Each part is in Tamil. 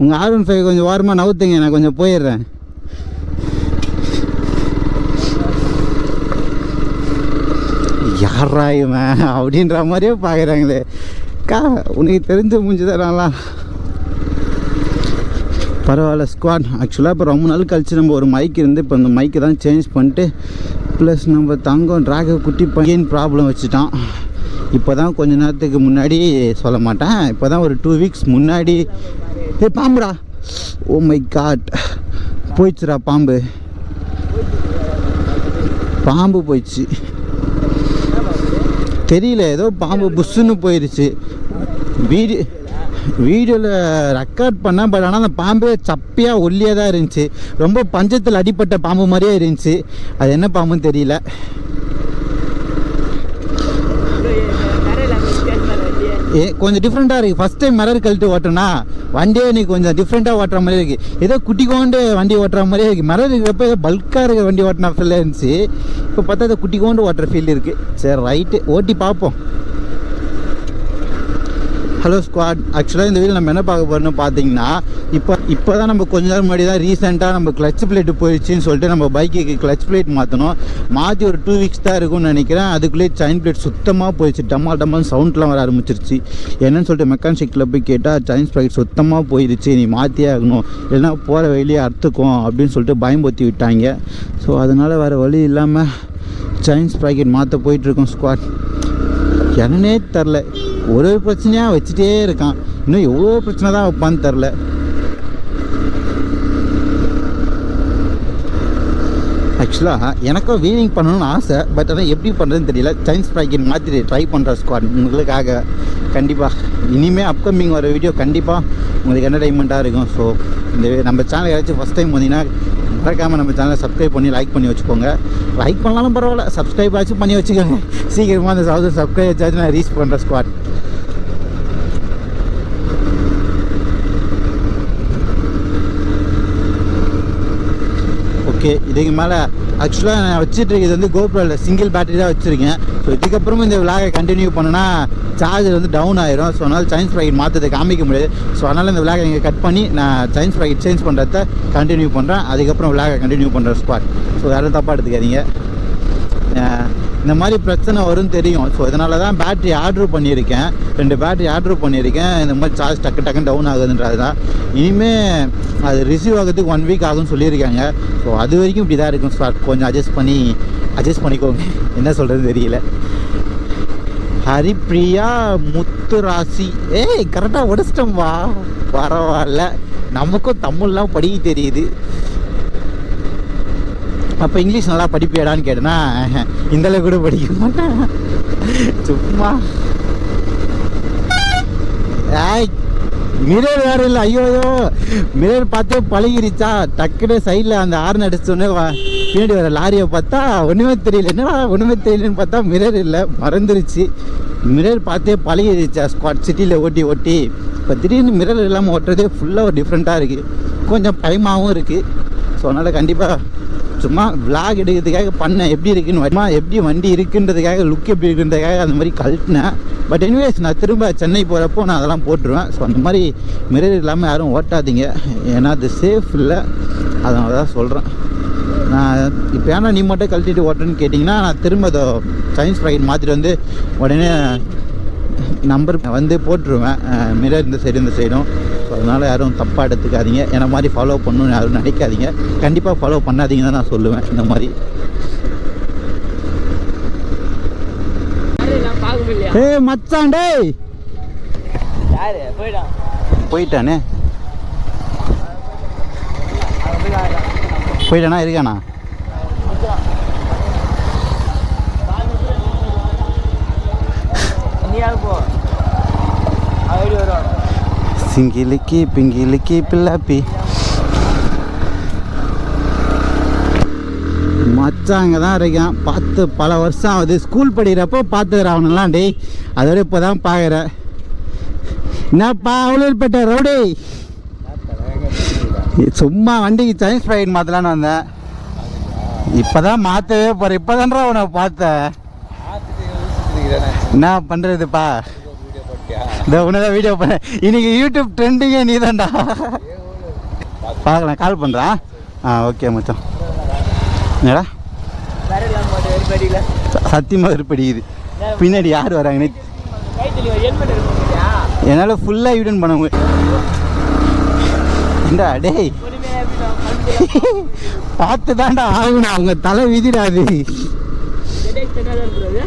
உங்கள் R15 கொஞ்சம் ஓரமாக நவுத்துங்க, நான் கொஞ்சம் போயிடுறேன். யாரா இவன் அப்படின்ற மாதிரியே பார்க்குறாங்களே. உனக்கு தெரிஞ்ச முடிஞ்சு தராங்களா? பரவாயில்ல ஸ்குவாட். ஆக்சுவலாக இப்போ ரொம்ப நாள் கழிச்சு நம்ம ஒரு மைக் இருந்து இப்போ அந்த மைக்கை தான் சேஞ்ச் பண்ணிட்டு, ப்ளஸ் நம்ம தங்கம் ட்ராகை குட்டி பையன் ப்ராப்ளம் வச்சுட்டான். இப்போ தான் கொஞ்ச நேரத்துக்கு முன்னாடி சொல்ல மாட்டேன், இப்போ தான் ஒரு 2 வீக்ஸ் முன்னாடி பாம்புடா, ஓ மை காட், போயிடுச்சுடா பாம்பு போயிடுச்சு. தெரியல, ஏதோ பாம்பு புஷ்ஷுன்னு போயிடுச்சு. வீடியோவில் ரெக்கார்ட் பண்ணேன், பட் ஆனால் அந்த பாம்பு சப்பியாக ஒல்லியாக தான் இருந்துச்சு. ரொம்ப பஞ்சத்தில் அடிப்பட்ட பாம்பு மாதிரியே இருந்துச்சு. அது என்ன பாம்புன்னு தெரியல. கொஞ்சம் டிஃப்ரெண்ட்டாக இருக்குது. ஃபஸ்ட் டைம் மிரர் கழட்டு ஓட்டுனா வண்டியே எனக்கு கொஞ்சம் டிஃப்ரெண்ட்டாக ஓட்டுற மாதிரி இருக்குது. ஏதோ குட்டி கோண்டு வண்டி ஓட்டுற மாதிரியே இருக்குது. மிரர் இருக்கிறப்ப ஏதோ பல்காக இருக்க வண்டி ஓட்டினா ஃபீல் இருந்துச்சு. இப்போ பார்த்தா அதை குட்டி கோண்டு ஓட்டுற ஃபீல் இருக்குது. சரி ரைட்டு, ஓட்டி பார்ப்போம். Hello squad. ஆக்சுவலாக இந்த வீடியோ நம்ம என்ன பார்க்க போகிறோம்னு பார்த்தீங்கன்னா, இப்போ தான் நம்ம கொஞ்ச நேரம் முன்னாடி தான் ரீசெண்டாக நம்ம கிளச் பிளேட்டு போயிடுச்சின்னு சொல்லிட்டு நம்ம பைக்குக்கு கிளச் பிளேட் மாற்றணும். மாற்றி ஒரு 2 வீக்ஸ் தான் இருக்கும்னு நினைக்கிறேன். அதுக்குள்ளேயே செயின் பிளேட் சுத்தமாக போயிடுச்சு. டம்மால் சவுண்ட்லாம் வர ஆரம்பிச்சிருச்சு. என்னன்னு சொல்லிட்டு மெக்கானிக்கில் போய் கேட்டால் செயின் ஸ்ப்ராக்கெட் சுத்தமாக போயிடுச்சு, நீ மாற்றியே ஆகணும், இல்லைனா போகிற வழியே அறுத்துக்கும் அப்படின்னு சொல்லிட்டு பயம்படுத்தி விட்டாங்க. ஸோ அதனால் வேறு வழி இல்லாமல் செயின் ஸ்ப்ராக்கெட் மாற்ற போயிட்டுருக்கோம் ஸ்குவாட். என்னன்னே தெரில, ஒரு பிரச்சனையாக வச்சுட்டே இருக்கான். இன்னும் எவ்வளோ பிரச்சனை தான் வைப்பான்னு தெரில. ஆக்சுவலாக எனக்கும் வீலிங் பண்ணணும்னு ஆசை, பட் ஆனால் எப்படி பண்ணுறதுன்னு தெரியல. செயின் ஸ்ப்ராக்கெட் மாற்றி ட்ரை பண்ணுற ஸ்குவாட் உங்களுக்காக. கண்டிப்பாக இனிமேல் அப்கமிங் வர வீடியோ கண்டிப்பாக உங்களுக்கு என்டர்டைன்மெண்ட்டாக இருக்கும். ஸோ இந்த நம்ம சேனல் ஏதாச்சும் ஃபஸ்ட் டைம் வந்தீங்கன்னா மறக்காமல் நம்ம சேனலை சப்ஸ்கிரைப் பண்ணி லைக் பண்ணி வச்சுக்கோங்க. லைக் பண்ணாலும் பரவாயில்ல, சப்ஸ்கிரைப் ஆச்சும் பண்ணி வச்சுக்கோங்க. சீக்கிரமாக அந்த 1000 சப்ஸ்கிரைப் வச்சாச்சு நான் ரீச் பண்ணுறேன் ஸ்குவாட். ஓகே, இதுக்கு மேலே ஆக்சுவலாக நான் வச்சுட்டு இது வந்து கோப்ரோவில் சிங்கிள் பேட்டரி தான் வச்சுருக்கேன். ஸோ இதுக்கப்புறமும் இந்த விளாகை கண்டினியூ பண்ணுன்னா சார்ஜர் வந்து டவுன் ஆயிரும். ஸோ அதனால் செயின் ஸ்ப்ராக்கெட் மாற்றத்தை காமிக்க முடியாது. ஸோ அதனால் இந்த விளாகை நீங்கள் கட் பண்ணி நான் செயின் ஸ்ப்ராக்கெட் சேஞ்ச் பண்ணுறத கண்டினியூ பண்ணுறேன். அதுக்கப்புறம் விளாகை கண்டினியூ பண்ணுற ஸ்குவாட். ஸோ யாரும் தப்பாக எடுத்துக்காதீங்க. இந்த மாதிரி பிரச்சனை வரும்னு தெரியும். ஸோ இதனால தான் பேட்ரி ஆர்டர் பண்ணியிருக்கேன். 2 பேட்ரி ஆர்டர் பண்ணியிருக்கேன். இந்த மாதிரி சார்ஜ் டக்குன்னு டவுன் ஆகுதுன்றது தான். இனிமேல் அது ரிசீவ் ஆகிறதுக்கு 1 வீக் ஆகும்னு சொல்லியிருக்காங்க. ஸோ அது வரைக்கும் இப்படி தான் இருக்கும் ஸ்டார்ட். கொஞ்சம் அட்ஜஸ்ட் பண்ணிக்கோங்க. என்ன சொல்கிறது தெரியல. ஹரிப்ரியா முத்துராசி, ஏய் கரெக்டாக உடச்சிட்டோம் வா. பரவாயில்ல, நமக்கும் தமிழ்லாம் படிக்க தெரியுது. அப்போ இங்கிலீஷ் நல்லா படிப்பியாடான்னு கேட்டேன்னா இந்தளவு கூட படிக்க மாட்டேன், சும்மா. ஏய் மிரர் வேறு இல்லை. ஐயோ மிரர் பார்த்தே பழகிருச்சா. டக்குனு சைடில் அந்த ஹார்ன் அடிச்சோடனே பின்னாடி வர லாரியை பார்த்தா ஒன்றுமே தெரியல. என்னடா ஒன்றுமே தெரியலன்னு பார்த்தா மிரர் இல்லை, மறந்துருச்சு. மிரர் பார்த்தே பழகிருச்சா ஸ்குவாட் சிட்டியில் ஓட்டி. இப்போ திடீர்னு மிரர் இல்லாமல் ஓட்டுறதே ஃபுல்லாக ஒரு டிஃப்ரெண்ட்டாக இருக்குது. கொஞ்சம் பயமாகவும் இருக்குது. ஸோ அதனால் கண்டிப்பாக சும்மா விளாக் எடுக்கிறதுக்காக பண்ணேன். எப்படி இருக்குன்னு, எப்படி வண்டி இருக்குன்றதுக்காக, லுக் எப்படி இருக்குன்றதுக்காக அந்த மாதிரி கழட்டினேன். பட் எனிவேஸ் நான் திரும்ப சென்னை போகிறப்போ நான் அதெல்லாம் போட்டுருவேன். ஸோ அந்த மாதிரி மிரர் இல்லாமல் யாரும் ஓட்டாதீங்க, ஏன்னா அது சேஃப் இல்லை. அதனால தான் சொல்கிறேன். நான் இப்போ ஏன்னா நீ மட்டும் கழட்டிட்டு ஓட்டுறேன்னு கேட்டிங்கன்னா, நான் திரும்ப அதை செயின் ஸ்ப்ராக்கெட் மாற்றிட்டு வந்து உடனே நம்பர் வந்து போட்டுருவேன், மிரர் இந்த சைடும். ஸோ அதனால் யாரும் தப்பாக எடுத்துக்காதீங்க. என்ன மாதிரி ஃபாலோ பண்ணணும்னு யாரும் நினைக்காதீங்க. கண்டிப்பாக ஃபாலோ பண்ணாதீங்கன்னு தான் நான் சொல்லுவேன். இந்த மாதிரி மச்சான் டேய் போயிட்டானே இருக்கானா? சிங்கிலிக்கி பிங்கிலிக்கி பிள்ளாப்பி மச்சாங்க தான் இருக்கான். பார்த்து பல வருஷம் ஆகுது. ஸ்கூல் படிக்கிறப்போ பார்த்துக்கிறாவனெல்லாம் டேய், அதோட இப்போ தான் பார்க்குறேன். என்னப்பா அவ்வளோப்பட்ட ரவுடி, சும்மா வண்டிக்கு செயின் ஸ்ப்ராக்கெட் மாற்றலான்னு வந்தேன். இப்போ தான் மாற்றவே போகிறேன். இப்போ தான்டா உன்னை பார்த்தேன். என்ன பண்ணுறதுப்பா? இந்த உன்னதான் வீடியோ பண்ண இன்னைக்கு யூடியூப் ட்ரெண்டிங்கே நீ தான்டா. பார்க்கலாம், கால் பண்ணுறான். ஓகே மச்சான். என்னடா சத்தியமாக இருப்படிக்குது. பின்னாடி யார் வராங்கன்னு என்னால் ஃபுல்லாக ஈடன் பண்ண முடியும். இந்தா டேய் பார்த்து தான்டா ஆகணும், அவங்க தலை விதிடாது.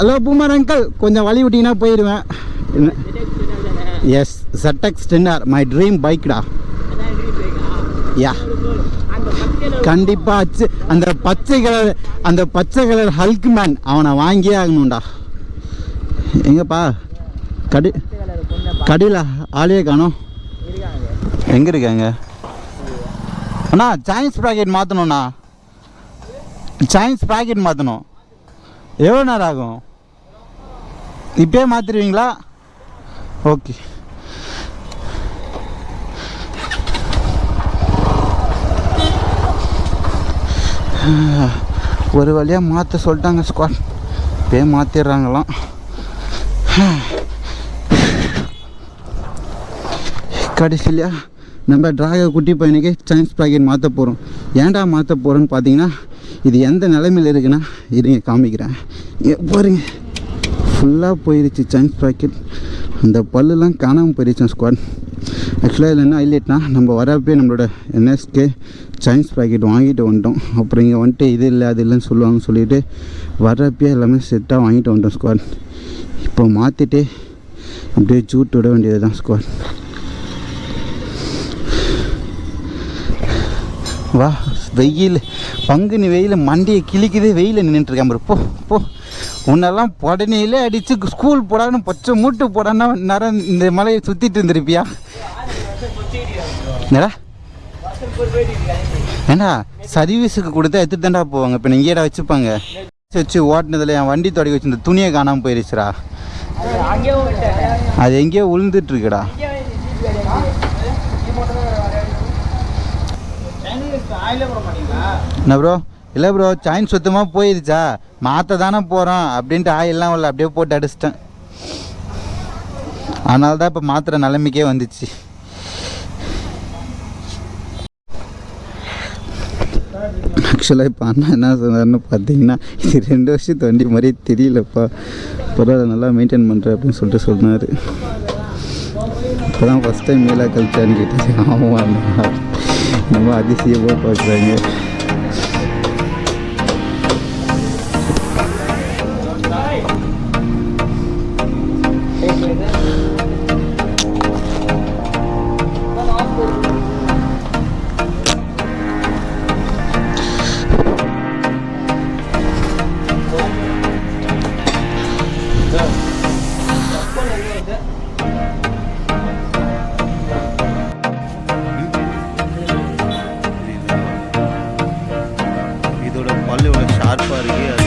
ஹலோ பூமர் அங்கிள், கொஞ்சம் வழி விட்டிங்கன்னா போயிடுவேன். Yes ZX 10R my dream பைக்டா. யா கண்டிப்பாக அந்த பச்சை கலர் ஹல்க் மேன் அவனை வாங்கியே ஆகணும்டா. எங்கப்பா கடையில் ஆளே காணோம். எங்கே இருக்காங்க அண்ணா? சைனீஸ் ப்ராக்கெட் மாற்றணும்ண்ணா, சைனீஸ் ப்ராக்கெட் மாற்றணும். எவ்வளோ நேரம் ஆகும்? இப்போயே மாற்றிடுவீங்களா? ஓகே. ஒரு வழியாக மாற்ற சொல்லிட்டாங்க ஸ்குவாட். இப்போயே மாற்றிடுறாங்களாம். கடைசிலையா நம்ம டிராக குட்டி பையனுக்கு சைனீஸ் ப்ராக்கெட் மாற்ற போகிறோம். ஏன்டா மாற்ற போகிறோன்னு பார்த்தீங்கன்னா, இது எந்த நிலைமையில் இருக்குன்னா இருங்க காமிக்கிறேன். பாருங்க ஃபுல்லாக போயிடுச்சு சைனீஸ் ப்ராக்கெட். அந்த பல்லுலாம் காணாமல் போயிடுச்சு ஸ்குவாட். ஆக்சுவலாக இதில் என்ன ஹைலைட்னா, நம்ம வரப்பே நம்மளோட NSக்கு சைனீஸ் ப்ராக்கெட் வாங்கிட்டு வந்துட்டோம். அப்புறம் இங்கே வந்துட்டு இது இல்லை அது இல்லைன்னு சொல்லுவாங்கன்னு சொல்லிவிட்டு வரப்பே எல்லாமே செட்டாக வாங்கிட்டு வந்துட்டோம் ஸ்குவாட். இப்போ மாற்றிட்டு அப்படியே ஜூட் விட வேண்டியது தான் ஸ்குவாட். வா வெயில், பங்குனி வெயில் மண்டியை கிழிக்குது. வெயில் நின்றுட்டுருக்கேன் ப்ரோ. போ உன்னெல்லாம் உடனேலே அடித்து ஸ்கூல் போடான்னு பச்சை மூட்டு போடான்னா நேரம் இந்த மலையை சுற்றிட்டு இருந்திருப்பியா? என்னடா ஏண்டா சர்வீஸுக்கு கொடுத்தா எடுத்துட்டு தாண்டா போவாங்க. இப்போ இங்கேடா வச்சுப்பாங்க. வச்சு ஓட்டினதில் என் வண்டி தொடங்கி வச்சு இந்த துணியை காணாமல் போயிடுச்சுடா. அது எங்கேயோ உளுந்துட்டுருக்குடா. என்ன ப்ரோ? இல்லை ப்ரோ, சைன் சுத்தமாக போயிடுச்சா, மாற்ற தானே போகிறோம் அப்படின்ட்டு ஆயிலெலாம் இல்லை அப்படியே போட்டு அடிச்சிட்டேன். அதனால தான் இப்போ மாற்றுற நிலைமைக்கே வந்துச்சு. ஆக்சுவலாக இப்போ அண்ணா என்ன சொன்னார்னு பார்த்தீங்கன்னா, இது 2 வருஷத்து வண்டி மாதிரி தெரியலப்பா, பரவாயில்ல நல்லா மெயின்டைன் பண்ணுறேன் அப்படின்னு சொல்லிட்டு சொன்னார். இப்போ தான் ஃபஸ்ட் டைம் மேலே கழிச்சான்னு கேட்டது. ஆமாம் நம்ம அதிசயமாக பார்க்குறாங்க. இதோட பல்லு இவ்வளோ ஷார்ப்பாக இருக்குது.